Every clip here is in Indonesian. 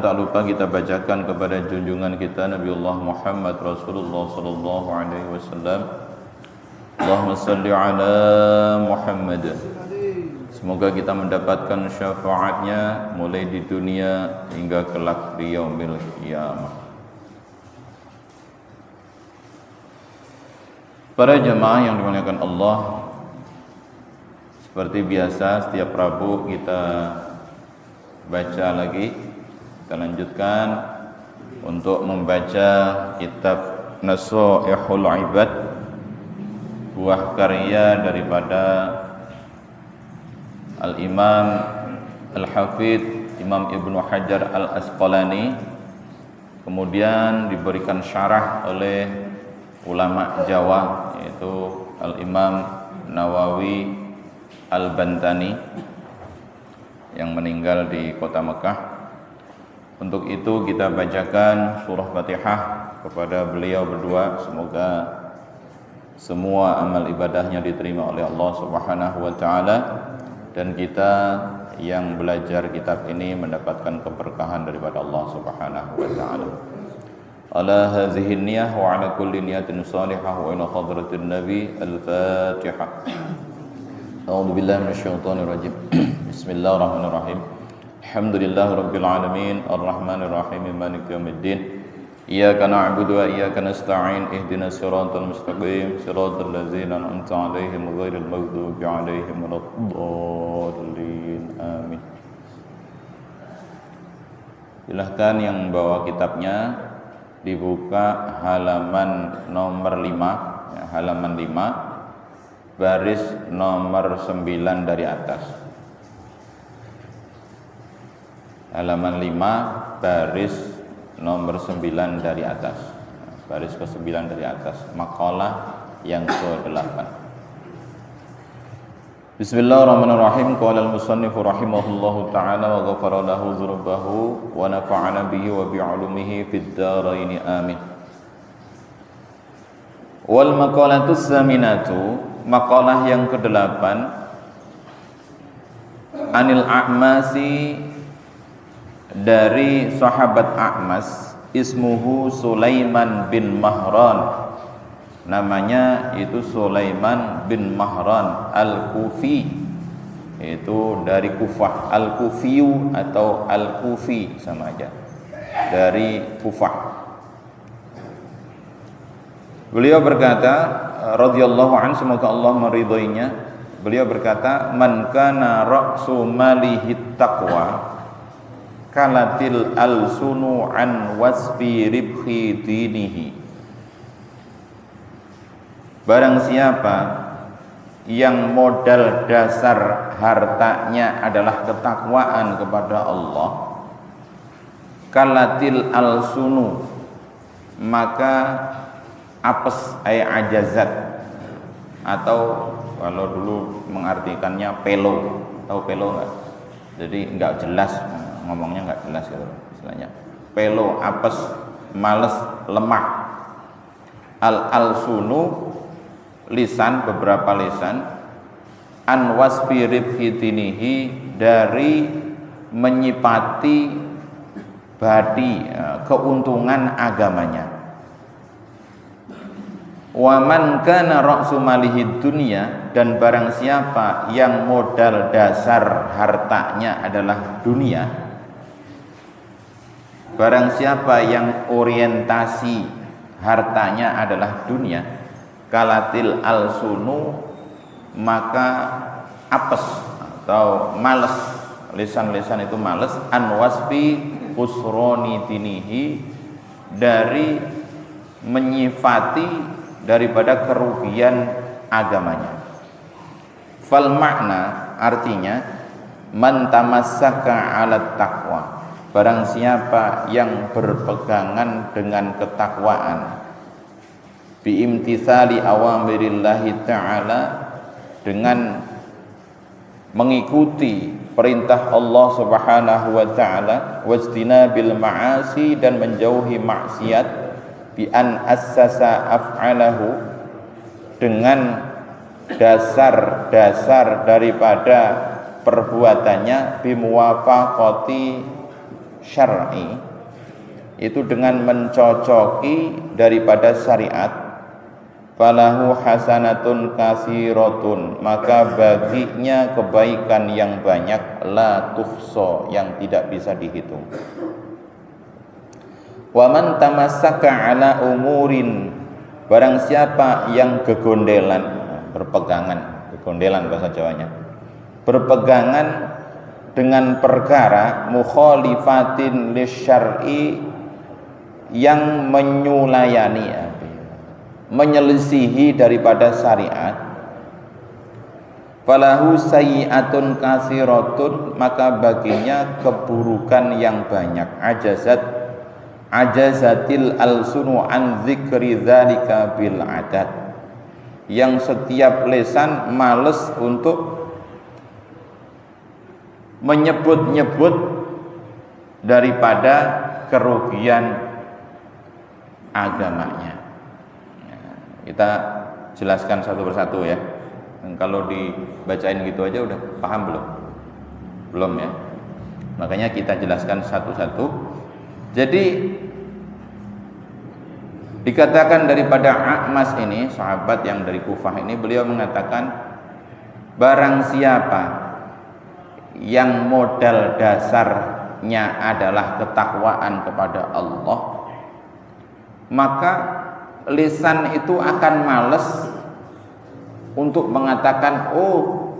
tak lupa kita bacakan kepada junjungan kita Nabiullah Muhammad Rasulullah sallallahu alaihi wasallam. Allahumma salli ala Muhammad. Semoga kita mendapatkan syafaatnya mulai di dunia hingga kelak di yaumil qiyamah. Para jemaah yang dimuliakan Allah, seperti biasa setiap Rabu kita baca lagi, kita lanjutkan untuk membaca kitab Nasaihul Ibad, buah karya daripada Al-Imam Al-Hafidh Imam Ibnu Hajar Al-Asqalani, kemudian diberikan syarah oleh ulama Jawa yaitu Al-Imam Nawawi Al-Bantani yang meninggal di kota Mekah. Untuk itu kita bacakan surah Fatihah kepada beliau berdua, semoga semua amal ibadahnya diterima oleh Allah Subhanahu wa taala, dan kita yang belajar kitab ini mendapatkan keberkahan daripada Allah Subhanahu wa taala. Ala hadhihi niyyah wa ala kulli niyatin salihah wa ila hadratin nabi. Al-Fatihah. A'udzu billahi minasyaitonir rajim. Bismillahirrahmanirrahim. Alhamdulillahirabbil alamin arrahmanir rahim maliki yaumiddin. Iyyaka na'budu wa iyyaka nasta'in ihdinas siratal mustaqim siratal ladzina an'amta 'alaihim ghairil maghdubi 'alaihim waladdallin. Amin. Silahkan yang bawa kitabnya dibuka halaman nomor 5 ya, halaman 5 baris nomor 9 dari atas. Halaman 5 baris nomor 9 dari atas, baris ke-9 dari atas, makalah yang ke-8. Bismillahirrahmanirrahim. Qala al-musannifu rahimahullahu ta'ala wa ghafara lahu dzunubahu wa nafa'ana bihi wa bi'ulumihi fid dharain amin. Wal maqalatus saminatu, makalah yang ke-8, anil A'masi, dari sahabat A'mas, ismuhu Sulaiman bin Mahran, namanya itu Sulaiman bin Mahran Al-Kufi, itu dari Kufah. Al-Kufiyu atau Al-Kufi sama aja, dari Kufah. Beliau berkata radhiyallahu anhu, semoga Allah meridhoinya, beliau berkata, man kana ra'su malihi taqwa kalatil al-sunu an wasfi ribhi dinihi. Barang siapa yang modal dasar hartanya adalah ketakwaan kepada Allah, kalatil al-sunu, maka apes ay ajazat, atau kalau dulu mengartikannya pelo, tahu pelo enggak? Jadi enggak jelas ngomongnya, nggak jelas gitu istilahnya. Pelo, apes, males, lemah. Al-sunu, lisan, beberapa lisan. An wasfi ribhitinihi, dari menyipati badi keuntungan agamanya. Wa man kana ra'su malihi dunya, dan barang siapa yang modal dasar hartanya adalah dunia, barang siapa yang orientasi hartanya adalah dunia, kalatil al-sunu, maka apes atau males, lisan-lisan itu males, an wasfi usroni dinihi, dari menyifati daripada kerugian agamanya. Fal makna, artinya, man tamassaka 'ala taqwa, barang siapa yang berpegangan dengan ketakwaan, bi imtithali awamirillahi ta'ala, dengan mengikuti perintah Allah Subhanahu wa taala, wajtinabil ma'asi, dan menjauhi maksiat, bi an assasa af'alahu, dengan dasar-dasar daripada perbuatannya, bi muwafaqati syar'i, itu dengan mencocoki daripada syariat, falahu hasanatun katsiratun, maka baginya kebaikan yang banyak, la tuhsa, yang tidak bisa dihitung. Wa man tamassaka ala umurin, barang siapa yang gegondelan, berpegangan, gegondelan bahasa Jawanya, berpegangan dengan perkara mukhalifatin lisyar'i, yang menyulayani, menyelisihi daripada syariat, falahu sayyi'atun katsiratun, maka baginya keburukan yang banyak. Ajazatil alsunu an dzikri dzalika bil adad, yang setiap lisan males untuk menyebut-nyebut daripada kerugian agamanya. Kita jelaskan satu persatu ya. Dan kalau dibacain gitu aja udah paham belum? Belum ya. Makanya kita jelaskan satu-satu. Jadi dikatakan daripada A'mas ini, sahabat yang dari Kufah ini, beliau mengatakan, barang siapa yang modal dasarnya adalah ketakwaan kepada Allah, maka lisan itu akan males untuk mengatakan, oh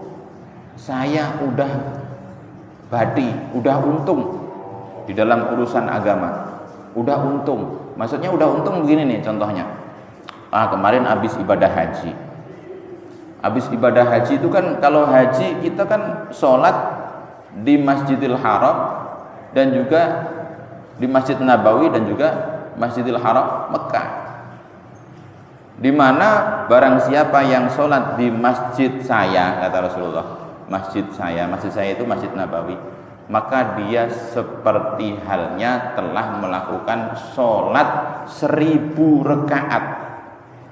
saya udah badi, udah untung di dalam urusan agama, udah untung. Maksudnya udah untung begini nih contohnya, kemarin habis ibadah haji. Habis ibadah haji itu kan, kalau haji kita kan sholat di Masjidil Haram dan juga di Masjid Nabawi dan juga Masjidil Haram Mekah. Di mana barang siapa yang sholat di masjid saya, kata Rasulullah, masjid saya itu Masjid Nabawi, maka dia seperti halnya telah melakukan sholat 1000 rakaat.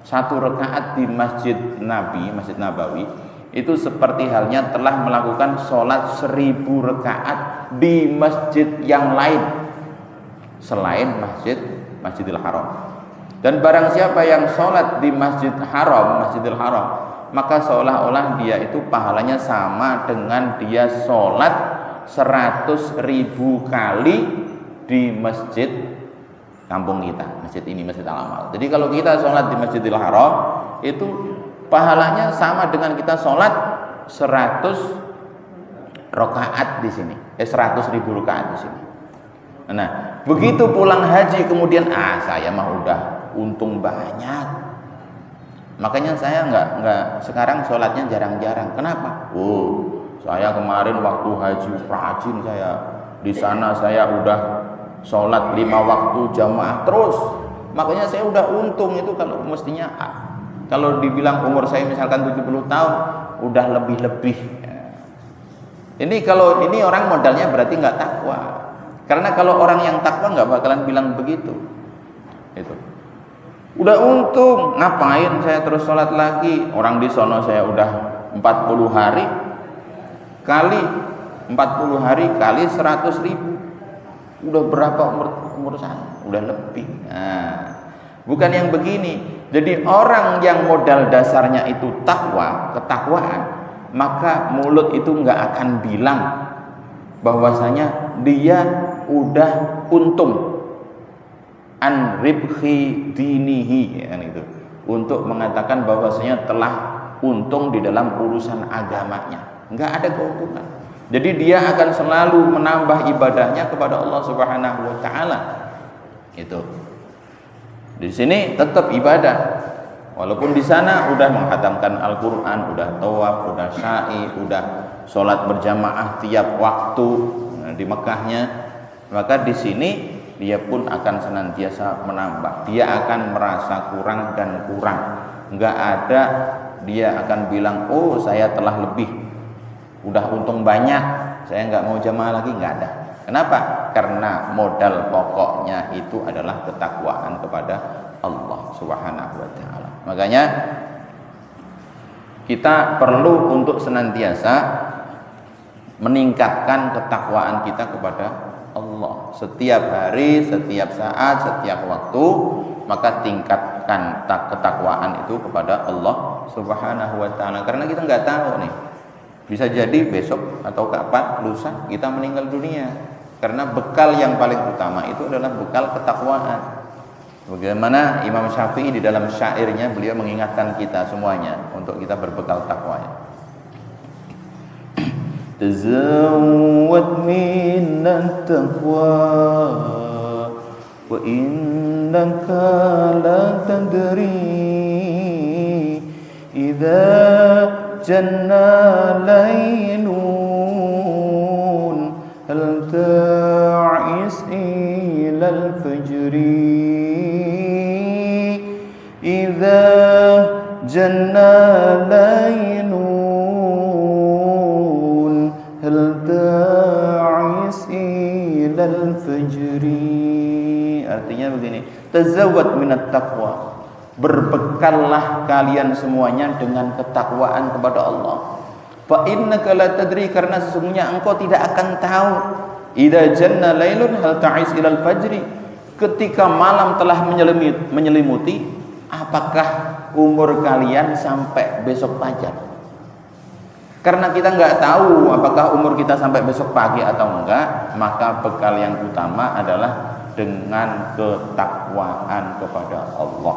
1 rakaat di Masjid Nabi, Masjid Nabawi, itu seperti halnya telah melakukan sholat 1000 rakaat di masjid yang lain selain Masjidil Haram. Dan barang siapa yang sholat di Masjidil Haram, maka seolah-olah dia itu pahalanya sama dengan dia sholat 100.000 kali di masjid kampung kita, masjid ini, Masjid Al-Amal. Jadi kalau kita sholat di Masjidil Haram, itu pahalanya sama dengan kita sholat 100 rakaat di sini, 100.000 rakaat di sini. Nah, begitu pulang haji kemudian, saya mah udah untung banyak. Makanya saya nggak sekarang sholatnya jarang-jarang. Kenapa? Saya kemarin waktu haji rajin, saya di sana saya udah sholat 5 waktu jamaah terus. Makanya saya udah untung. Itu kalau mestinya, kalau dibilang umur saya misalkan 70 tahun, udah lebih-lebih. Ini kalau ini orang modalnya berarti nggak takwa. Karena kalau orang yang takwa nggak bakalan bilang begitu. Itu. Udah untung, ngapain saya terus sholat lagi? Orang di sono saya udah 40 hari kali 40 hari kali 100.000. Udah berapa umur saya? Udah lebih. Bukan yang begini. Jadi orang yang modal dasarnya itu takwa, ketakwaan, maka mulut itu nggak akan bilang bahwasanya dia udah untung, an ribhi dinihi, kan itu, untuk mengatakan bahwasanya telah untung di dalam urusan agamanya. Enggak ada keuntungan. Jadi dia akan selalu menambah ibadahnya kepada Allah Subhanahu wa taala. Itu. Di sini tetap ibadah. Walaupun di sana udah menghatamkan Al-Qur'an, udah tawaf, udah sa'i, udah sholat berjamaah tiap waktu di Mekahnya, maka di sini dia pun akan senantiasa menambah. Dia akan merasa kurang dan kurang. Enggak ada dia akan bilang, oh saya telah lebih, udah untung banyak, saya enggak mau jamaah lagi. Enggak ada. Kenapa? Karena modal pokoknya itu adalah ketakwaan kepada Allah Subhanahu wa taala. Makanya kita perlu untuk senantiasa meningkatkan ketakwaan kita kepada Allah. Setiap hari, setiap saat, setiap waktu, maka tingkatkan ketakwaan itu kepada Allah Subhanahu wa taala. Karena kita nggak tahu nih, bisa jadi besok atau kapan lusa kita meninggal dunia. Karena bekal yang paling utama itu adalah bekal ketakwaan. Bagaimana Imam Syafi'i di dalam syairnya, beliau mengingatkan kita semuanya untuk kita berbekal takwa. Tazawwad minat taqwa wa innaka la tadri idza janna laylun hal ta'is ila al-fajri idza janna laylun hal ta'is ila al-fajri. Artinya begini, tazawwad minat taqwa, berbekallah kalian semuanya dengan ketakwaan kepada Allah. Fa innaka la tadri, karena sesungguhnya engkau tidak akan tahu, idza janna lailun hal ta'is ilal fajri, ketika malam telah menyelimuti, apakah umur kalian sampai besok fajar. Karena kita nggak tahu apakah umur kita sampai besok pagi atau enggak, maka bekal yang utama adalah dengan ketakwaan kepada Allah.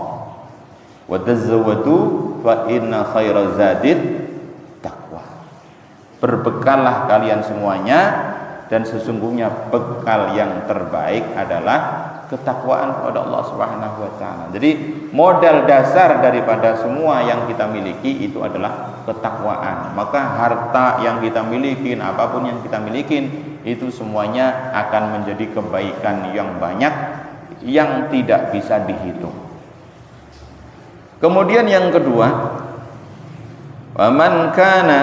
Wa tazawwadu fa inna khairaz zadid taqwa. Berbekallah kalian semuanya, dan sesungguhnya bekal yang terbaik adalah ketakwaan kepada Allah Subhanahu wa taala. Jadi modal dasar daripada semua yang kita miliki itu adalah ketakwaan. Maka harta yang kita miliki, apapun yang kita miliki, itu semuanya akan menjadi kebaikan yang banyak yang tidak bisa dihitung. Kemudian yang kedua, wa man kana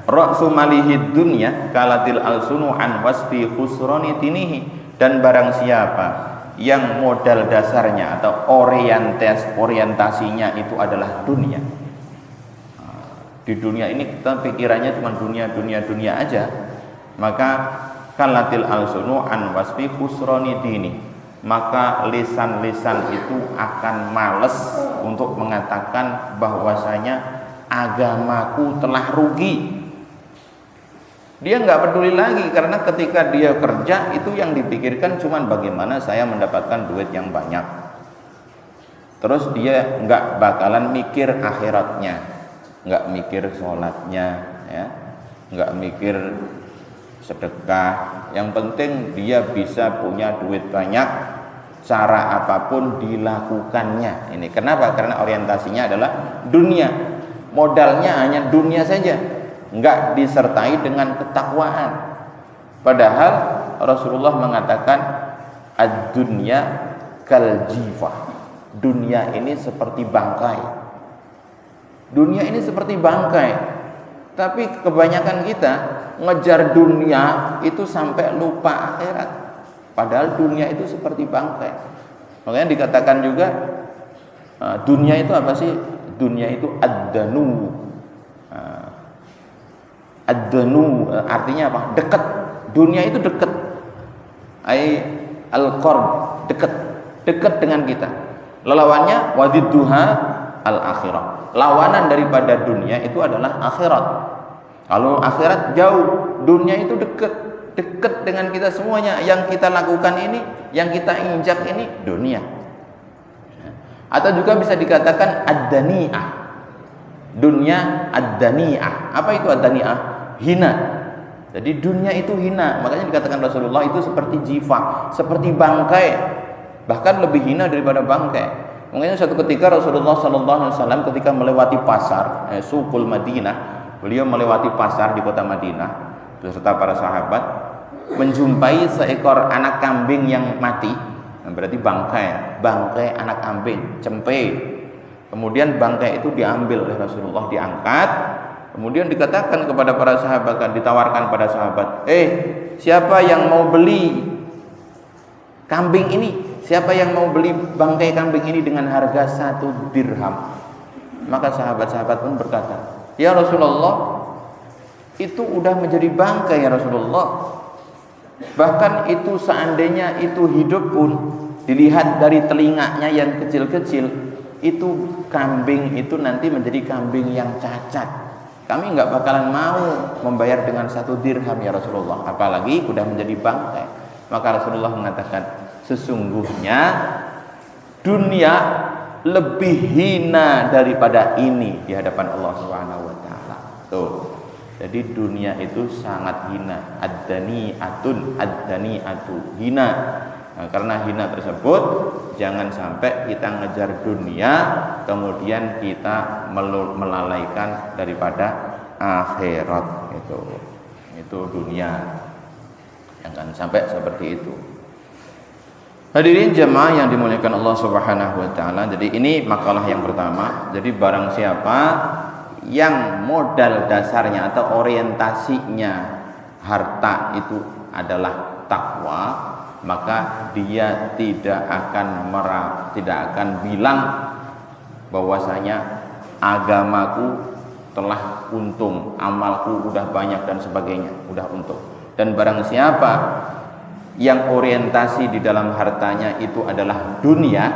ra'su malihid dunya kalatil alsunu an wasfi khusrani tinihi, dan barang siapa yang modal dasarnya atau orientasinya itu adalah dunia. Di dunia ini kita pikirannya cuma dunia aja, maka kalatil alsunu an wasfi khusrani dini, maka lisan-lisan itu akan malas untuk mengatakan bahwasanya agamaku telah rugi. Dia nggak peduli lagi, karena ketika dia kerja itu yang dipikirkan cuma bagaimana saya mendapatkan duit yang banyak. Terus dia nggak bakalan mikir akhiratnya, nggak mikir sholatnya, ya, nggak mikir sedekah. Yang penting dia bisa punya duit banyak, cara apapun dilakukannya. Ini kenapa? Karena orientasinya adalah dunia, modalnya hanya dunia saja, enggak disertai dengan ketakwaan. Padahal Rasulullah mengatakan ad-dunya kal jifah, dunia ini seperti bangkai. Dunia ini seperti bangkai, tapi kebanyakan kita ngejar dunia itu sampai lupa akhirat. Padahal dunia itu seperti bangkai. Makanya dikatakan juga dunia itu apa sih? Dunia itu ad-danu. Ad-danu artinya apa? Dekat. Dunia itu dekat. Al-qurb, dekat dengan kita. Lawannya wadidduha al-akhirah. Lawanan daripada dunia itu adalah akhirat. Kalau akhirat jauh, dunia itu dekat dengan kita semuanya. Yang kita lakukan ini, yang kita injak ini dunia. Atau juga bisa dikatakan ad-dani'ah. Dunia ad-dani'ah. Apa itu ad-dani'ah? Hina. Jadi dunia itu hina. Makanya dikatakan Rasulullah itu seperti jifa, seperti bangkai, bahkan lebih hina daripada bangkai. Makanya suatu ketika Rasulullah SAW ketika melewati pasar Suqul Madinah, beliau melewati pasar di kota Madinah beserta para sahabat, menjumpai seekor anak kambing yang mati. Berarti bangkai anak kambing, cempe. Kemudian bangkai itu diambil oleh Rasulullah, diangkat. Kemudian dikatakan kepada para sahabat, ditawarkan pada sahabat, siapa yang mau beli kambing ini? Siapa yang mau beli bangkai kambing ini dengan harga 1 dirham? Maka sahabat-sahabat pun berkata, ya Rasulullah, itu udah menjadi bangkai ya Rasulullah. Bahkan itu seandainya itu hidup pun, dilihat dari telinganya yang kecil-kecil, itu kambing itu nanti menjadi kambing yang cacat. Kami nggak bakalan mau membayar dengan 1 dirham ya Rasulullah, apalagi sudah menjadi bangkai. Maka Rasulullah mengatakan, sesungguhnya dunia lebih hina daripada ini di hadapan Allah Subhanahu wa taala. Tuh. Jadi dunia itu sangat hina. Ad-dani'atu hina. Nah, karena hina tersebut, jangan sampai kita ngejar dunia kemudian kita melalaikan daripada akhirat. Itu dunia. Jangan sampai seperti itu. Hadirin jemaah yang dimuliakan Allah Subhanahu wa taala. Jadi ini makalah yang pertama. Jadi barang siapa yang modal dasarnya atau orientasinya harta itu adalah takwa, maka dia tidak akan bilang bahwasanya agamaku telah untung, amalku udah banyak dan sebagainya, udah untung. Dan barang siapa yang orientasi di dalam hartanya itu adalah dunia,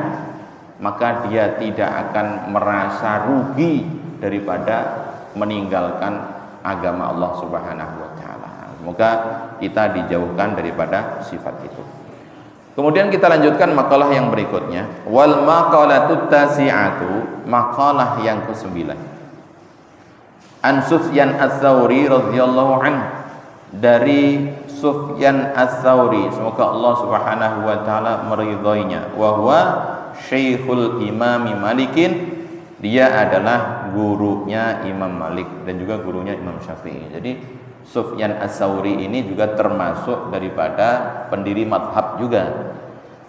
maka dia tidak akan merasa rugi daripada meninggalkan agama Allah Subhanahu wa taala. Semoga kita dijauhkan daripada sifat itu. Kemudian kita lanjutkan makalah yang berikutnya, wal maqalatut tasi'atu, makalah yang ke-9. An Sufyan Ats-Tsauri radhiyallahu anhu, dari Sufyan Ats-Tsauri, semoga Allah Subhanahu wa taala meridhoinya, wa huwa Syekhul Imam Malikin, dia adalah gurunya Imam Malik dan juga gurunya Imam Syafi'i. Jadi Sufyan Ats-Tsauri ini juga termasuk daripada pendiri madhab juga.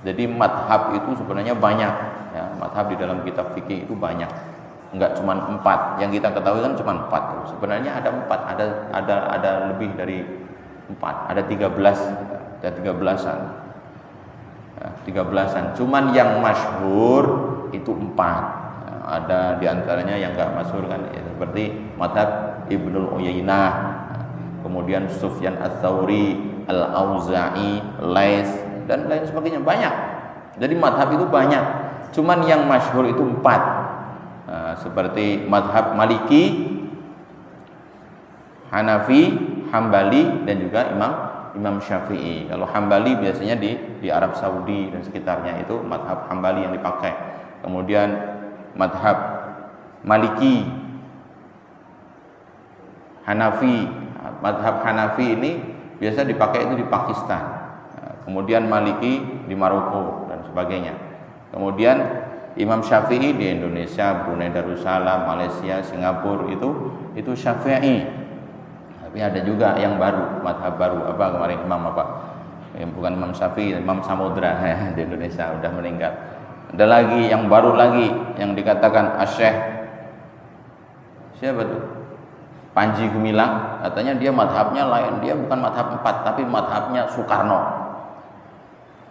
Jadi madhab itu sebenarnya banyak ya, madhab di dalam kitab fikih itu banyak, enggak cuma 4. Yang kita ketahui kan cuma 4. Sebenarnya ada 4, ada lebih dari 4, ada 13-an. Ya, 13-an. Cuman yang masyhur itu 4. Ada diantaranya yang enggak masyhur kan, ya, seperti madhab Ibnu Uyainah, kemudian Sufyan Ats-Tsauri, Al-Auza'i, Lais, dan lain sebagainya, banyak. Jadi madhab itu banyak, cuman yang masyhur itu 4. Seperti madhab Maliki, Hanafi, Hambali, dan juga Imam Syafi'i. Kalau Hambali biasanya di Arab Saudi dan sekitarnya, itu madhab Hambali yang dipakai. Kemudian madhab Maliki, Hanafi, madhab Hanafi ini biasa dipakai itu di Pakistan, kemudian Maliki di Maroko dan sebagainya. Kemudian Imam Syafi'i di Indonesia, Brunei Darussalam, Malaysia, Singapura, itu Syafi'i. Tapi ada juga yang baru, madhab baru, apa kemarin Imam apa? Yang bukan Imam Syafi'i, Imam Samudra di Indonesia udah meninggal. Ada lagi yang baru lagi yang dikatakan Asy-Syaikh siapa tuh? Panji Gumilang, katanya dia madhabnya lain, dia bukan madhab 4 tapi madhabnya Soekarno.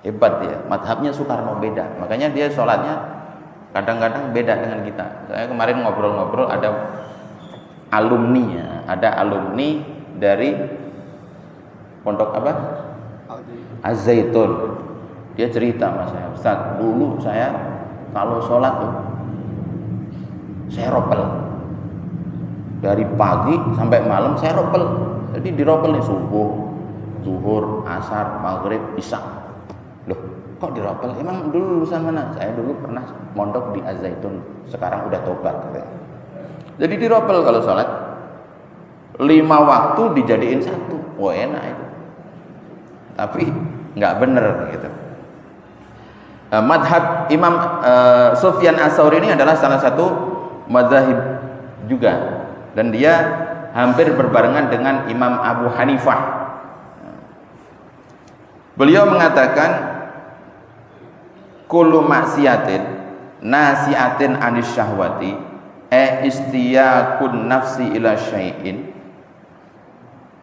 Hebat dia, madhabnya Soekarno beda, makanya dia sholatnya kadang-kadang beda dengan kita. Saya kemarin ngobrol-ngobrol, ada alumni dari pondok apa? Az-Zaitun. Dia cerita sama saya, Ustaz, dulu saya kalau sholat tuh saya ropel dari pagi sampai malam, saya ropel. Jadi diropel nih subuh, zuhur, asar, maghrib, isya. Loh, kok diropel? Emang dulu lulusan mana? Saya dulu pernah mondok di Az-Zaitun, sekarang udah tobat katanya. Jadi diropel kalau sholat 5 waktu dijadiin 1. Oh enak itu. Tapi nggak bener gitu. Madhab Imam Sufyan Ats-Tsauri ini adalah salah satu mazhab juga, dan dia hampir berbarengan dengan Imam Abu Hanifah. Beliau mengatakan kullu maksiatin nasiatin anis syahwati istiyakun nafsi ila syai'in.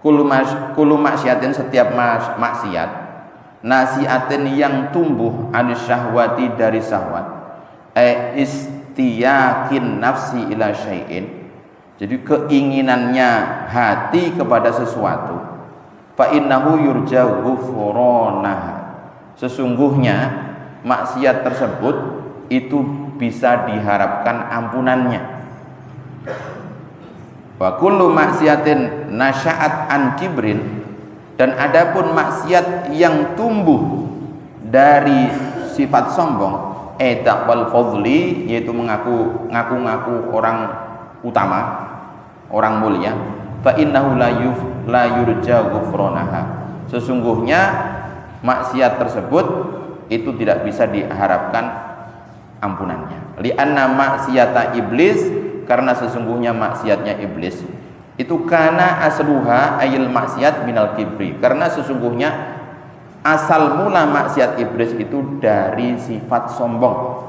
Kullu maksiatin, setiap maksiat, nasiatin yang tumbuh anis syahwati, dari syahwat, istiyakin nafsi ila syai'in, jadi keinginannya hati kepada sesuatu, fa innahu yurja ghufranaha. Sesungguhnya maksiat tersebut itu bisa diharapkan ampunannya. Wa kullu maksiatin nasya'at an kibrin, dan adapun maksiat yang tumbuh dari sifat sombong, taqwal fadli, yaitu ngaku-ngaku orang utama, orang mulia, fa innahu la yurja ghufranaha. Sesungguhnya maksiat tersebut itu tidak bisa diharapkan ampunannya. Li'anna maksiata iblis, karena sesungguhnya maksiatnya iblis itu kana asluha ayil maksiat minal kibri, karena sesungguhnya asal mula maksiat iblis itu dari sifat sombong.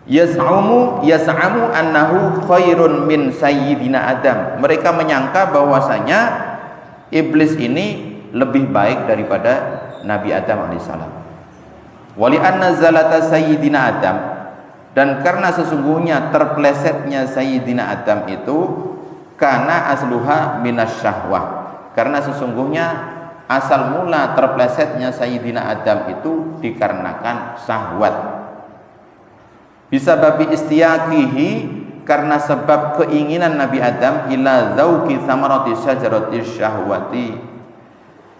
Yas'amu annahu khairun min sayyidina Adam. Mereka menyangka bahwasanya iblis ini lebih baik daripada Nabi Adam alaihissalam. Wali anna zalata sayyidina Adam, dan karena sesungguhnya terplesetnya sayyidina Adam itu karena asluha minas syahwah, karena sesungguhnya asal mula terplesetnya sayyidina Adam itu dikarenakan syahwat. Bisa babi istiyaqihi, karena sebab keinginan Nabi Adam ila dzauqi samarati syajarati syahwati,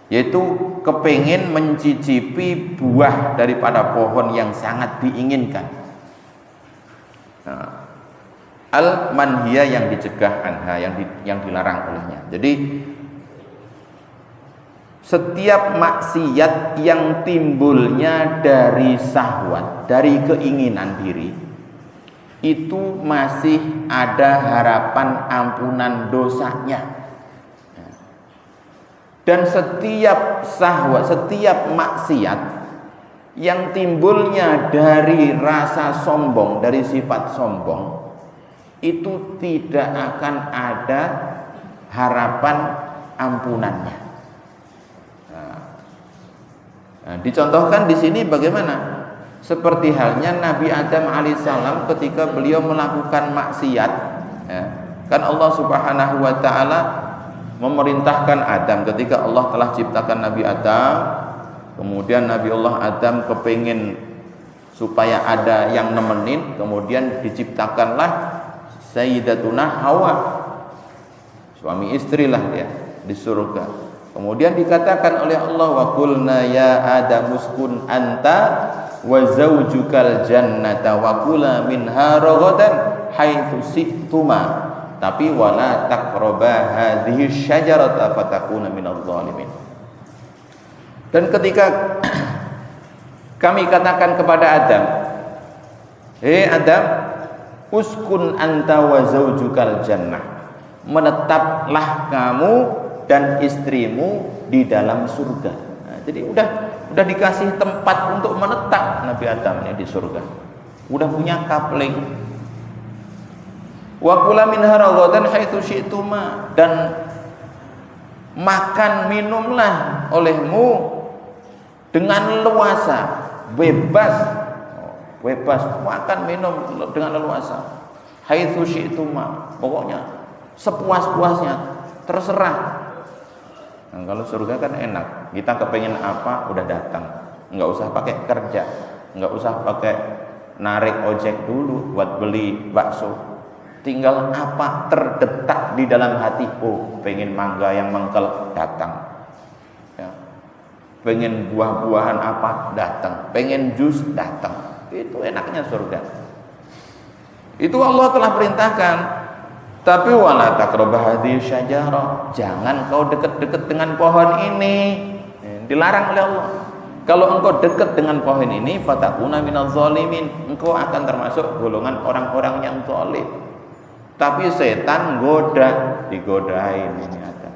yaitu kepingin mencicipi buah daripada pohon yang sangat diinginkan. Nah, al manhiya yang dicegah anha, yang dilarang olehnya. Jadi setiap maksiat yang timbulnya dari syahwat, dari keinginan diri, itu masih ada harapan ampunan dosanya. Dan setiap syahwat, setiap maksiat yang timbulnya dari rasa sombong, dari sifat sombong, itu tidak akan ada harapan ampunannya. Nah, dicontohkan di sini bagaimana? Seperti halnya Nabi Adam alaihissalam ketika beliau melakukan maksiat, ya, kan Allah Subhanahu wa taala memerintahkan Adam ketika Allah telah ciptakan Nabi Adam, kemudian Nabi Allah Adam kepingin supaya ada yang nemenin, kemudian diciptakanlah Sayyidatuna Hawa, suami istrilah dia di surga. Kemudian dikatakan oleh Allah, wa qulna ya Adam uskun anta wa zawjukal jannata wa kula minha ragadan haitsu si'tuma, tapi wala taqraba hadhihi syajarata fatakuna minadh dhalimin. Dan ketika kami katakan kepada Adam, hei Adam, uskun anta wa zawjukal jannah, menetaplah kamu dan istrimu di dalam surga. Nah, jadi udah dikasih tempat untuk menetap Nabi Adam ini di surga, udah punya kapling. Wa kula minha ragadan haitsu syi'tuma, dan makan minumlah olehmu dengan leluasa, bebas makan minum dengan leluasa. Haitsu syi'tuma, pokoknya sepuas-puasnya, terserah. Nah, kalau surga kan enak, kita kepengen apa udah datang, nggak usah pakai kerja, nggak usah pakai narik ojek dulu buat beli bakso, tinggal apa terdetak di dalam hati, oh pengen mangga yang mengkel, datang ya. Pengen buah-buahan apa, datang. Pengen jus, datang. Itu enaknya surga. Itu Allah telah perintahkan. Tapi wala taqrabah hadhihi syajarah, jangan kau dekat-dekat dengan pohon ini. Dilarang oleh Allah. Kalau engkau dekat dengan pohon ini, fatakuna minadh dhalimin, engkau akan termasuk golongan orang-orang yang zalim. Tapi setan digodain ini ada.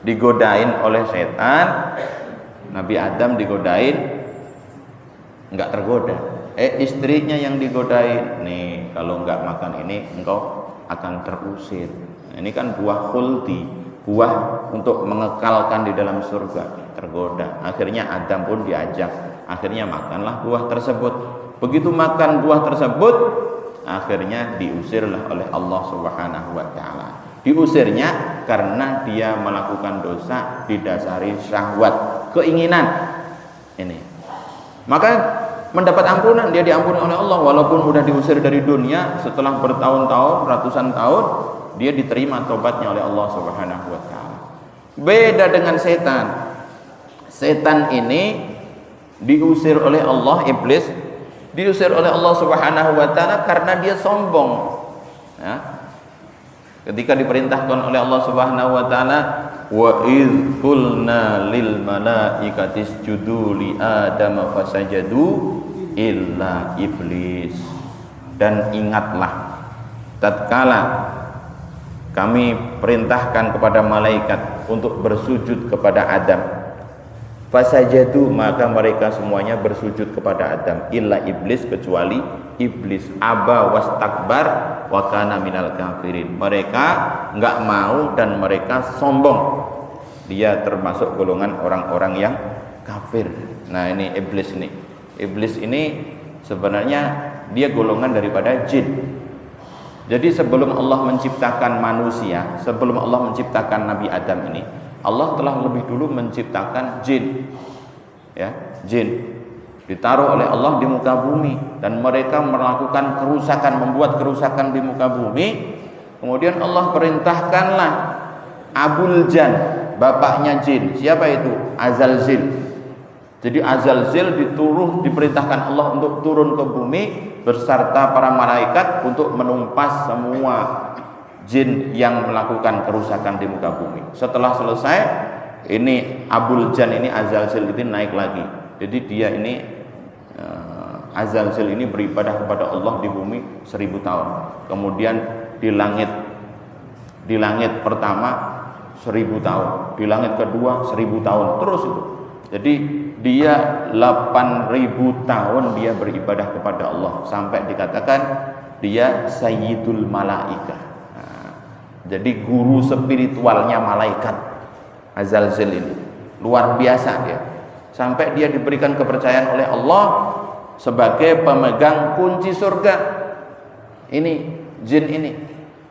Digodain oleh setan, Nabi Adam digodain, enggak tergoda. Istrinya yang digodain, nih kalau enggak makan ini engkau akan terusir. Nah, ini kan buah khuldi, buah untuk mengekalkan di dalam surga, tergoda. Akhirnya Adam pun diajak, akhirnya makanlah buah tersebut. Begitu makan buah tersebut, akhirnya diusirlah oleh Allah Subhanahu wa taala. Diusirnya karena dia melakukan dosa didasari syahwat, keinginan. Ini. Maka mendapat ampunan, dia diampuni oleh Allah walaupun sudah diusir dari dunia setelah bertahun-tahun, ratusan tahun, dia diterima tobatnya oleh Allah Subhanahu wa taala. Beda dengan setan. Setan ini diusir oleh Allah, iblis diusir oleh Allah Subhanahu wa taala karena dia sombong. Ya. Ketika diperintahkan oleh Allah Subhanahu wa taala, wa idz qulna lil malaikati isjudu li adama fasajadu illa iblis. Dan ingatlah tatkala kami perintahkan kepada malaikat untuk bersujud kepada Adam, fasajadu, maka mereka semuanya bersujud kepada Adam, illa iblis, kecuali iblis, aba wastakbar wa kana minal kafirin. Mereka enggak mau dan mereka sombong. Dia termasuk golongan orang-orang yang kafir. Nah, ini iblis ini. Iblis ini sebenarnya dia golongan daripada jin. Jadi sebelum Allah menciptakan manusia, sebelum Allah menciptakan Nabi Adam ini, Allah telah lebih dulu menciptakan jin. Ya, jin ditaruh oleh Allah di muka bumi dan mereka melakukan kerusakan, membuat kerusakan di muka bumi. Kemudian Allah perintahkanlah Abul Jan, bapaknya jin. Siapa itu? Azalzil. Jadi Azalzil diperintahkan Allah untuk turun ke bumi beserta para malaikat untuk menumpas semua jin yang melakukan kerusakan di muka bumi. Setelah selesai, ini Abul Jan ini, Azalzil ini naik lagi. Jadi dia ini Azalzil ini beribadah kepada Allah di bumi 1000 tahun. Kemudian di langit pertama 1000 tahun, di langit kedua 1000 tahun, terus itu. Jadi dia 8000 tahun dia beribadah kepada Allah sampai dikatakan dia Sayyidul Malaikah. Nah, jadi guru spiritualnya malaikat Azalzil ini. Luar biasa dia. Sampai dia diberikan kepercayaan oleh Allah sebagai pemegang kunci surga. Ini jin ini.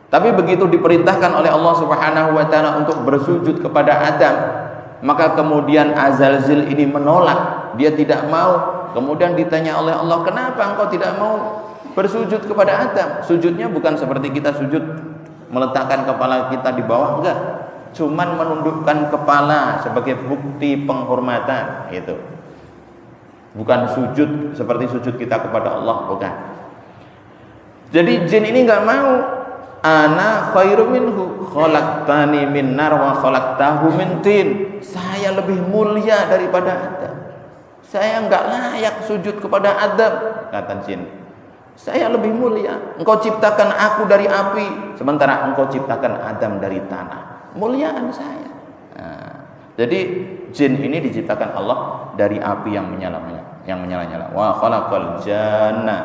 Tapi begitu diperintahkan oleh Allah Subhanahu wa taala untuk bersujud kepada Adam, maka kemudian Azalzil ini menolak, dia tidak mau. Kemudian ditanya oleh Allah, kenapa engkau tidak mau bersujud kepada Adam? Sujudnya bukan seperti kita sujud meletakkan kepala kita di bawah, enggak. Cuman menundukkan kepala sebagai bukti penghormatan, itu. Bukan sujud seperti sujud kita kepada Allah, bukan. Jadi jin ini enggak mau. Ana khairu minhu khalaqtani min nar wa khalaqtahu min tin. Saya lebih mulia daripada Adam. Saya enggak layak sujud kepada Adam, kata jin. Saya lebih mulia. Engkau ciptakan aku dari api, sementara engkau ciptakan Adam dari tanah. Muliaan saya. Nah, jadi jin ini diciptakan Allah dari api yang menyala-nyala. Wa khalaqal janna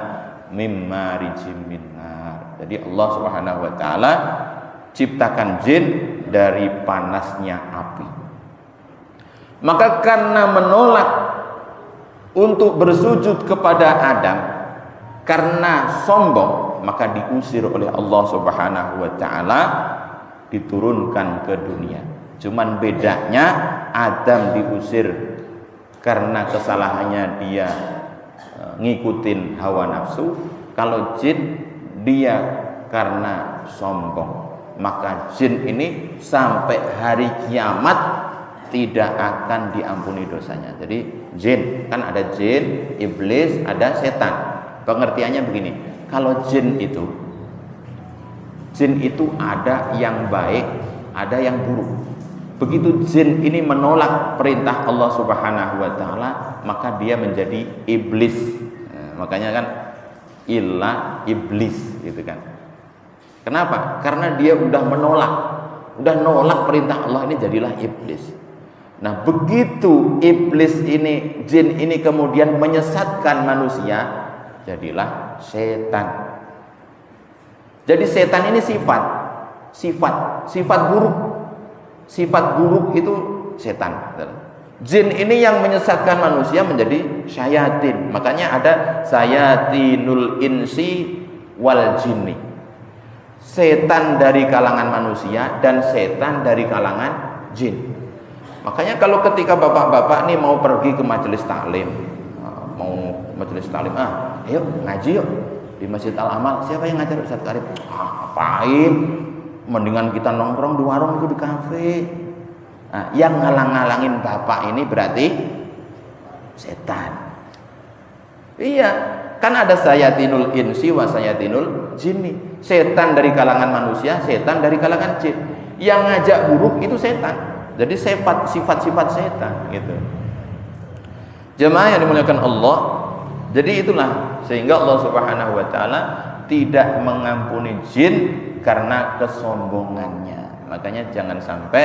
mimma rijim min nar. Jadi Allah Subhanahu wa taala ciptakan jin dari panasnya api. Maka karena menolak untuk bersujud kepada Adam karena sombong, maka diusir oleh Allah Subhanahu wa taala, diturunkan ke dunia. Cuman bedanya Adam diusir karena kesalahannya dia ngikutin hawa nafsu, kalau jin dia karena sombong. Maka jin ini sampai hari kiamat tidak akan diampuni dosanya. Jadi jin, kan ada jin, iblis, ada setan. Pengertiannya begini, kalau jin itu ada yang baik, ada yang buruk. Begitu jin ini menolak perintah Allah Subhanahu wa taala, maka dia menjadi iblis. Nah, makanya kan illa iblis gitu kan. Kenapa? Karena dia udah nolak perintah Allah, ini jadilah iblis. Nah, begitu iblis ini, jin ini kemudian menyesatkan manusia, jadilah setan. Jadi setan ini sifat buruk. Sifat buruk itu setan. Jin ini yang menyesatkan manusia menjadi syayatin. Makanya ada sayatinul insi wal jinni. setan dari kalangan manusia dan setan dari kalangan jin. Makanya kalau ketika bapak-bapak nih mau pergi ke majelis taklim, ayo ngaji yuk di Masjid Al Amal. Siapa yang ngajar? Ustaz Karib. Ngapain? Mendingan kita nongkrong di warung itu, di kafe. Nah, yang ngalang-ngalangin bapak ini berarti setan. Iya, kan ada sayatinul insi wa sayatinul jinni. Setan dari kalangan manusia, setan dari kalangan jin. Yang ngajak buruk itu setan. Jadi sifat-sifat setan gitu. Jemaah yang dimuliakan Allah, jadi itulah sehingga Allah Subhanahu wa taala tidak mengampuni jin karena kesombongannya. Makanya jangan sampai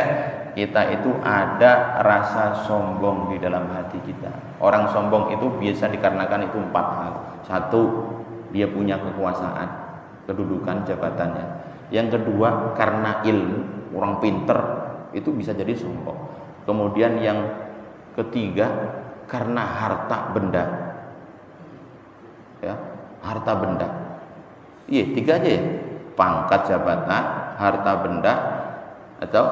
kita itu ada rasa sombong di dalam hati kita. Orang sombong itu biasa dikarenakan itu 4 hal. 1, dia punya kekuasaan, kedudukan, jabatannya. Yang kedua, karena ilmu, orang pinter itu bisa jadi sombong. Kemudian yang ketiga, karena harta benda. Ya, harta benda. Iya, 3 aja ya. Pangkat, jabatan, harta benda, atau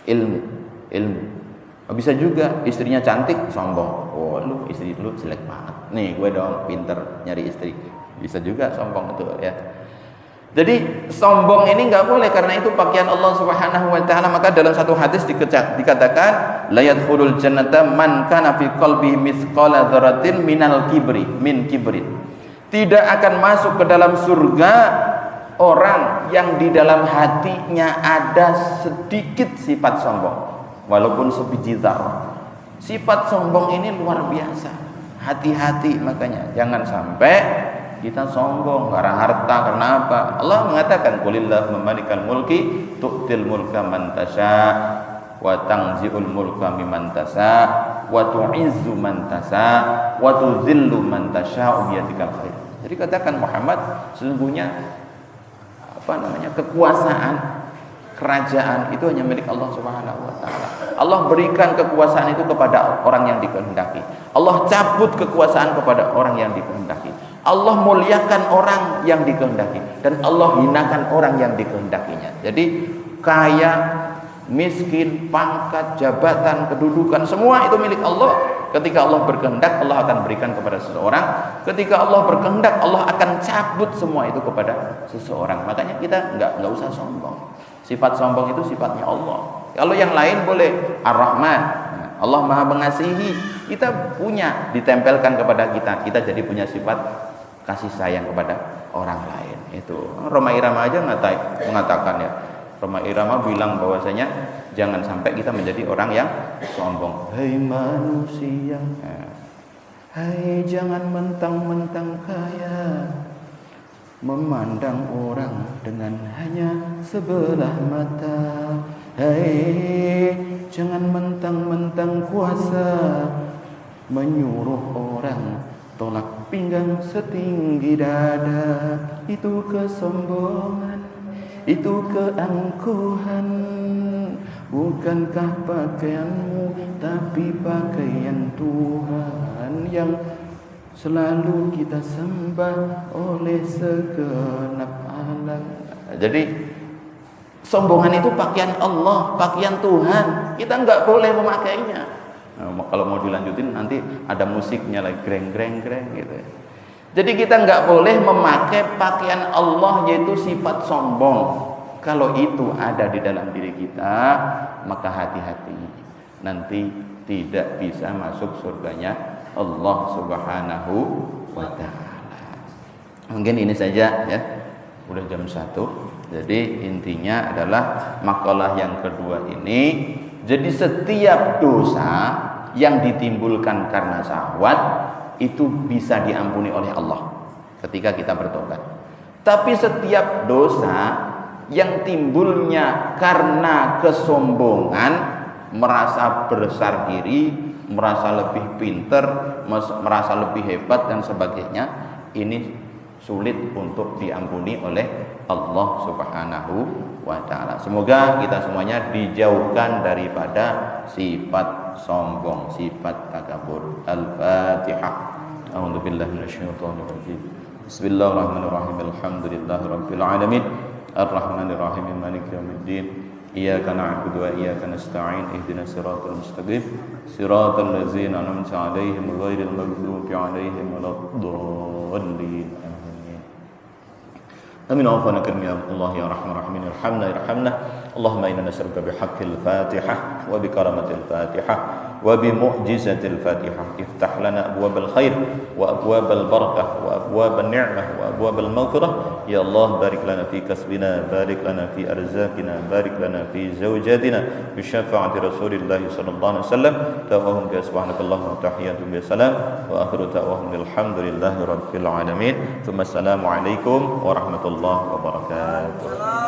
ilmu. Bisa juga istrinya cantik, sombong. Oh, lu istri lu jelek banget. Nih, gue dong pinter nyari istri. Bisa juga sombong itu ya. Jadi sombong ini nggak boleh karena itu pakaian Allah Subhanahu wa taala. Maka dalam satu hadis dikatakan la yadkhulul jannata man kana fi qalbihi mithqala dzarratin min kibrin. Tidak akan masuk ke dalam surga orang yang di dalam hatinya ada sedikit sifat sombong, walaupun sebiji dzarrah. Sifat sombong ini luar biasa. Hati-hati, makanya jangan sampai kita sombong karena harta, karena apa? Allah mengatakan qulillahumma malikal mulki tu'til mulka man tasha wa tanzi'ul mulka mimman tasha wa tu'izzu man tasha wa tuzillu man tasha biyadikal khair. Jadi katakan Muhammad, sesungguhnya kekuasaan, kerajaan itu hanya milik Allah Subhanahu wa taala. Allah berikan kekuasaan itu kepada orang yang dikehendaki. Allah cabut kekuasaan kepada orang yang dikehendaki. Allah muliakan orang yang dikehendaki dan Allah hinakan orang yang dikehendakinya. Jadi kaya, miskin, pangkat, jabatan, kedudukan, semua itu milik Allah. Ketika Allah berkehendak, Allah akan berikan kepada seseorang. Ketika Allah berkehendak, Allah akan cabut semua itu kepada seseorang. Makanya kita nggak usah sombong. Sifat sombong itu sifatnya Allah. Kalau yang lain boleh. Ar-Rahman, Allah Maha Mengasihi, kita punya, ditempelkan kepada kita. Kita jadi punya sifat kasih sayang kepada orang lain. Itu Roma Irama aja mengatakan ya. Roma Irama bilang bahwasanya jangan sampai kita menjadi orang yang sombong. Hai manusia, hai jangan mentang-mentang kaya, memandang orang dengan hanya sebelah mata. Hai jangan mentang-mentang kuasa, menyuruh orang tolak pinggang setinggi dada. Itu kesombongan, itu keangkuhan. Bukankah pakaianmu tapi pakaian Tuhan yang selalu kita sembah oleh segenap alam. Jadi sombongan itu pakaian Allah, pakaian Tuhan. Kita nggak boleh memakainya. Nah, kalau mau dilanjutin nanti ada musiknya lagi, greng gitu. Jadi kita nggak boleh memakai pakaian Allah, yaitu sifat sombong. Kalau itu ada di dalam diri kita, maka hati-hati, nanti tidak bisa masuk surganya Allah Subhanahu wa ta'ala. Mungkin ini saja ya. Udah jam 1. Jadi intinya adalah makalah yang kedua ini. Jadi setiap dosa yang ditimbulkan karena syahwat itu bisa diampuni oleh Allah ketika kita bertobat. Tapi setiap dosa yang timbulnya karena kesombongan, merasa besar diri, merasa lebih pinter, merasa lebih hebat dan sebagainya, ini sulit untuk diampuni oleh Allah Subhanahu wa ta'ala. Semoga kita semuanya dijauhkan daripada sifat sombong, sifat takabur. Al-Fatihah. A'udzubillahi minasyaitonir rajim. Bismillahirrahmanirrahim. Alhamdulillahirabbil alamin. Arrahmanirrahim. Maliki yaumiddin. Iyyaka na'budu wa iyyaka nasta'in. Ihdinas siratal mustaqim. Siratal ladzina an'amta 'alaihim ghairil maghdubi 'alaihim waladdallin. Amin. Afwana karim ya Allah ya Rahman Rahimin. Irhamna irhamna. Allahumma inna nas'aluka bihaqqil Fatihah wa bi karamatil Fatihah wa bi mu'jizatil Fatihah. Iftah lana abwabal khair wa abwabal barakah wa abwabal ni'mah wa abwabal maghfirah. Ya Allah, barik lana fi kasbina, barik lana fi arzaqina, barik lana fi zawjatina bi syafaati Rasulillah sallallahu alaihi wasallam. Tawahum bi subhanakallahumma wa tahiyatum bi salam wa akhiru ta'awahum alhamdulillahi rabbil alamin. Assalamu alaikum warahmatullahi wabarakatuh.